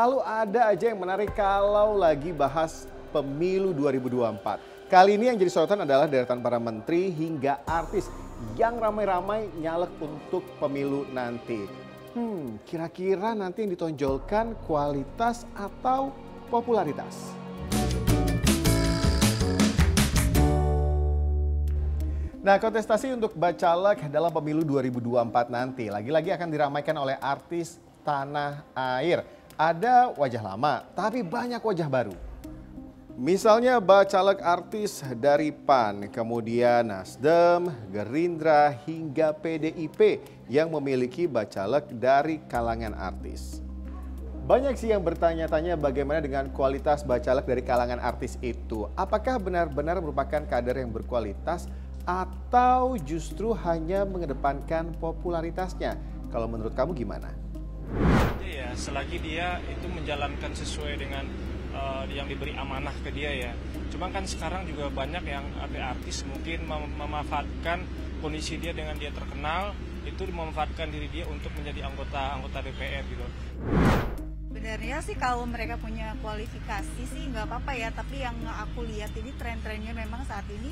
Selalu ada aja yang menarik kalau lagi bahas pemilu 2024. Kali ini yang jadi sorotan adalah deretan para menteri hingga artis yang ramai-ramai nyalek untuk pemilu nanti. Kira-kira nanti yang ditonjolkan kualitas atau popularitas? Nah, kontestasi untuk bacalek dalam pemilu 2024 nanti lagi-lagi akan diramaikan oleh artis tanah air. Ada wajah lama, tapi banyak wajah baru. Misalnya bacalek artis dari PAN, kemudian Nasdem, Gerindra, hingga PDIP yang memiliki bacalek dari kalangan artis. Banyak sih yang bertanya-tanya bagaimana dengan kualitas bacalek dari kalangan artis itu. Apakah benar-benar merupakan kader yang berkualitas atau justru hanya mengedepankan popularitasnya? Kalau menurut kamu gimana? Ya, selagi dia itu menjalankan sesuai dengan yang diberi amanah ke dia ya. Cuma kan sekarang juga banyak yang artis mungkin memanfaatkan kondisi dia dengan dia terkenal, itu memanfaatkan diri dia untuk menjadi anggota DPR gitu. Sebenarnya sih kalau mereka punya kualifikasi sih nggak apa-apa ya, tapi yang aku lihat ini tren-trennya memang saat ini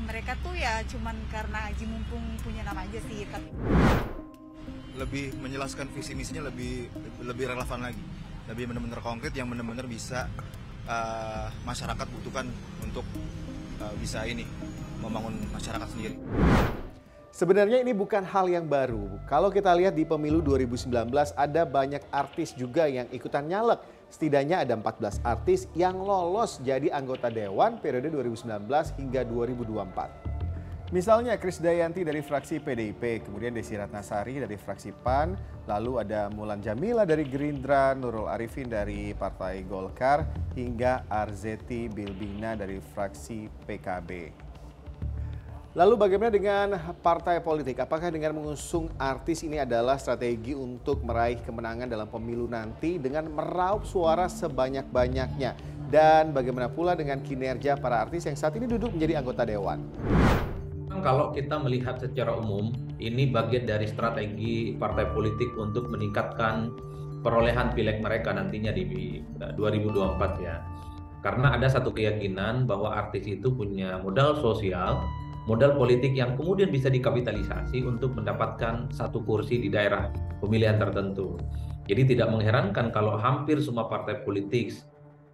mereka tuh ya cuman karena aji mumpung punya nama aja sih. Lebih menjelaskan visi misinya lebih relevan lagi, lebih benar-benar konkret yang benar-benar bisa masyarakat butuhkan untuk bisa membangun masyarakat sendiri. Sebenarnya ini bukan hal yang baru. Kalau kita lihat di pemilu 2019 ada banyak artis juga yang ikutan nyalek. Setidaknya ada 14 artis yang lolos jadi anggota dewan periode 2019 hingga 2024. Misalnya Krisdayanti dari fraksi PDIP, kemudian Desi Ratnasari dari fraksi PAN, lalu ada Mulan Jamila dari Gerindra, Nurul Arifin dari Partai Golkar, hingga Arzetti Bilbina dari fraksi PKB. Lalu bagaimana dengan partai politik? Apakah dengan mengusung artis ini adalah strategi untuk meraih kemenangan dalam pemilu nanti dengan meraup suara sebanyak-banyaknya? Dan bagaimana pula dengan kinerja para artis yang saat ini duduk menjadi anggota dewan? Kalau kita melihat secara umum, ini bagian dari strategi partai politik untuk meningkatkan perolehan pileg mereka nantinya di 2024 ya. Karena ada satu keyakinan bahwa artis itu punya modal sosial, modal politik yang kemudian bisa dikapitalisasi untuk mendapatkan satu kursi di daerah pemilihan tertentu. Jadi tidak mengherankan kalau hampir semua partai politik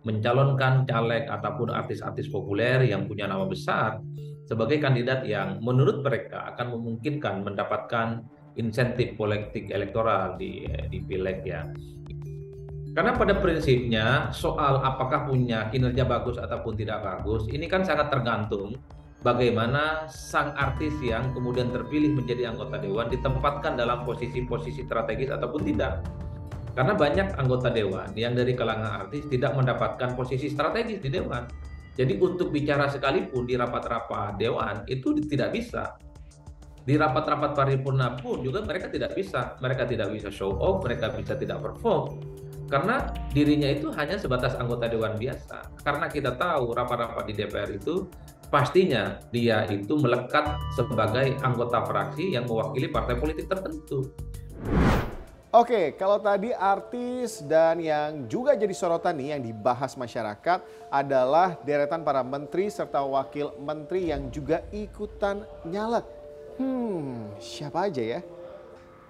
mencalonkan caleg ataupun artis-artis populer yang punya nama besar sebagai kandidat yang menurut mereka akan memungkinkan mendapatkan insentif politik elektoral di pileg ya. Karena pada prinsipnya soal apakah punya kinerja bagus ataupun tidak bagus, ini kan sangat tergantung bagaimana sang artis yang kemudian terpilih menjadi anggota dewan ditempatkan dalam posisi-posisi strategis ataupun tidak. Karena banyak anggota dewan yang dari kalangan artis tidak mendapatkan posisi strategis di dewan. Jadi untuk bicara sekalipun di rapat-rapat dewan itu tidak bisa. Di rapat-rapat paripurna pun juga mereka tidak bisa. Mereka tidak bisa show off, mereka bisa tidak perform. Karena dirinya itu hanya sebatas anggota dewan biasa. Karena kita tahu rapat-rapat di DPR itu pastinya dia itu melekat sebagai anggota fraksi yang mewakili partai politik tertentu. Oke, kalau tadi artis dan yang juga jadi sorotan nih yang dibahas masyarakat adalah deretan para menteri serta wakil menteri yang juga ikutan nyalek. Siapa aja ya?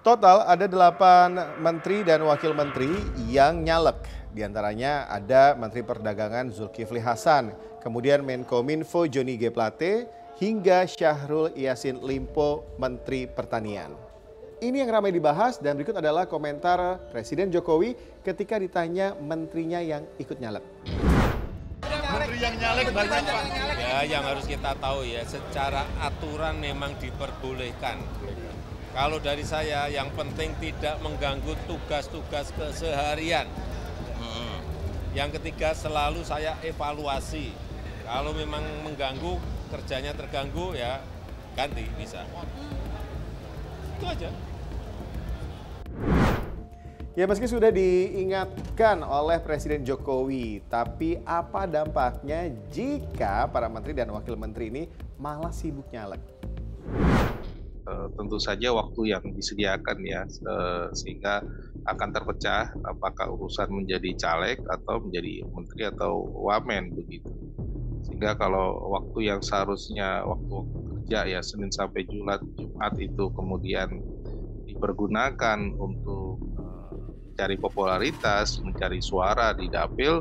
Total ada 8 menteri dan wakil menteri yang nyalek. Di antaranya ada Menteri Perdagangan Zulkifli Hasan, kemudian Menkominfo Johnny G. Plate, hingga Syahrul Yassin Limpo, Menteri Pertanian. Ini yang ramai dibahas dan berikut adalah komentar Presiden Jokowi ketika ditanya menterinya yang ikut nyalek. Menteri yang nyalek banyak Pak. Ya, yang harus kita tahu ya, secara aturan memang diperbolehkan. Kalau dari saya yang penting tidak mengganggu tugas-tugas keseharian. Yang ketiga selalu saya evaluasi. Kalau memang mengganggu, kerjanya terganggu ya ganti bisa. Itu aja. Ya, meski sudah diingatkan oleh Presiden Jokowi, tapi apa dampaknya jika para menteri dan wakil menteri ini malah sibuk nyalek? tentu saja waktu yang disediakan ya, sehingga akan terpecah apakah urusan menjadi caleg atau menjadi menteri atau wamen begitu. Sehingga kalau waktu yang seharusnya waktu kerja ya Senin sampai Jumat itu kemudian dipergunakan untuk mencari popularitas, mencari suara di dapil,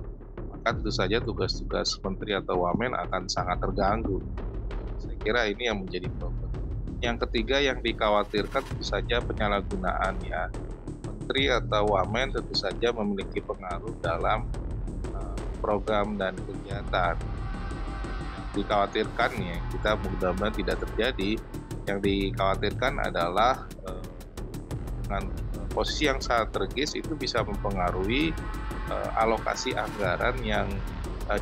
maka tentu saja tugas-tugas menteri atau wamen akan sangat terganggu. Saya kira ini yang menjadi problem. Yang ketiga yang dikhawatirkan tentu saja penyalahgunaan ya. Menteri atau wamen tentu saja memiliki pengaruh dalam program dan kegiatan. Yang dikhawatirkan ya, kita mudah-mudahan tidak terjadi. Yang dikhawatirkan adalah dengan posisi yang strategis itu bisa mempengaruhi alokasi anggaran yang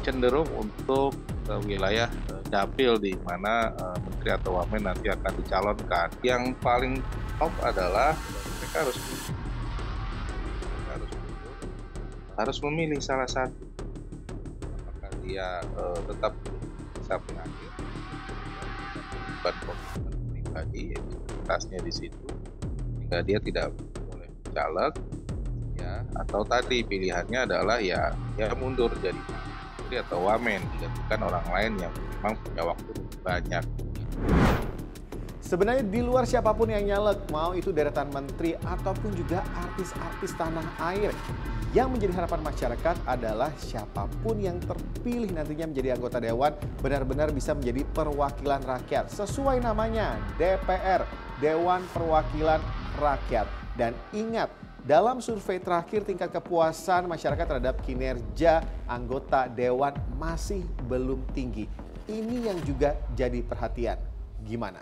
cenderung untuk wilayah dapil di mana menteri atau wamen nanti akan dicalonkan. Yang paling top adalah mereka harus memilih salah satu. Apakah dia tetap sampai akhir, bukan komitmen pribadi, integritasnya di situ, sehingga dia tidak boleh caleg, ya, atau tadi pilihannya adalah ya mundur jadi menteri atau wamen, digantikan orang lain yang memang punya waktu lebih banyak. Sebenarnya di luar siapapun yang nyalek, mau itu deretan menteri ataupun juga artis-artis tanah air, yang menjadi harapan masyarakat adalah siapapun yang terpilih nantinya menjadi anggota dewan benar-benar bisa menjadi perwakilan rakyat. Sesuai namanya, DPR, Dewan Perwakilan Rakyat. Dan ingat, dalam survei terakhir tingkat kepuasan masyarakat terhadap kinerja anggota dewan masih belum tinggi. Ini yang juga jadi perhatian. Gimana?